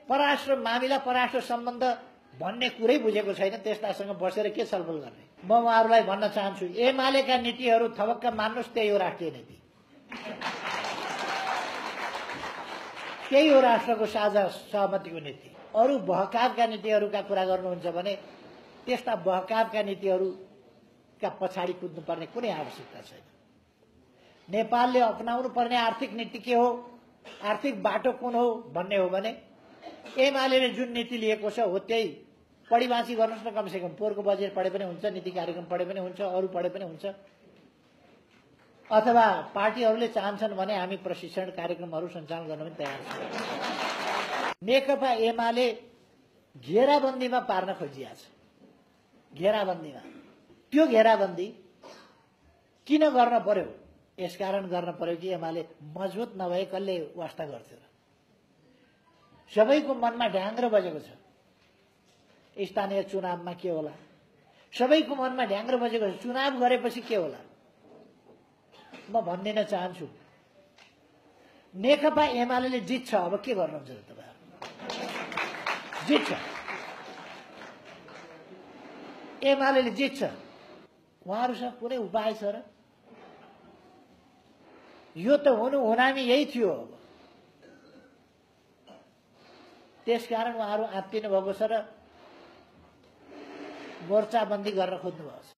परराष्ट्र मामिला परराष्ट्र सम्बन्ध भन्ने कुरै बुझेको छैन, त्यस्तासँग बसेर के छलफल गर्ने? म उहाँहरूलाई भन्न चाहन्छु, एमालेका नीतिहरू थपक्क मान्नुहोस्, त्यही हो राष्ट्रिय नीति, त्यही हो राष्ट्रको साझा सहमतिको नीति। अरू बहकावका नीतिहरूका कुरा गर्नुहुन्छ भने त्यस्ता बहकावका नीतिहरूका पछाडि कुद्नुपर्ने कुनै आवश्यकता छैन। नेपालले अपनाउनु पर्ने आर्थिक नीति के हो, आर्थिक बाटो कुन हो भन्ने हो भने एमाले जुन नीति लिएको छ हो त्यही पढिबाँची गर्नुहोस् न। कमसेकम पोहोरको बजेट पढे पनि हुन्छ, नीति कार्यक्रम पढे पनि हुन्छ, अरू पढे पनि हुन्छ। अथवा पार्टीहरूले चाहन्छन् भने हामी प्रशिक्षण कार्यक्रमहरू सञ्चालन गर्न पनि तयार छौँ। नेकपा एमाले घेराबन्दीमा पार्न खोजिया छ। घेराबन्दीमा त्यो घेराबन्दी किन गर्न पर्यो? यसकारण गर्न पर्यो कि एमाले मजबुत नभए कसले वास्ता गर्थ्यो र? सबैको मनमा ढ्याङ्ग्रो बजेको छ, स्थानीय चुनावमा के होला? सबैको मनमा ढ्याङ्ग्रो बजेको छ, चुनाव गरेपछि के होला? म भनिदिन चाहन्छु, नेकपा एमाले जित्छ। अब के गर्नुहुन्छ तपाईहरु? जित्छ, एमाले जित्छ। उहाँहरूसँग कुनै उपाय छ र? यो त हुनामी यही थियो। अब त्यसकारण उहाँहरू आत्तिनु भएको छ र मोर्चाबन्दी गर्न खोज्नु भएको छ।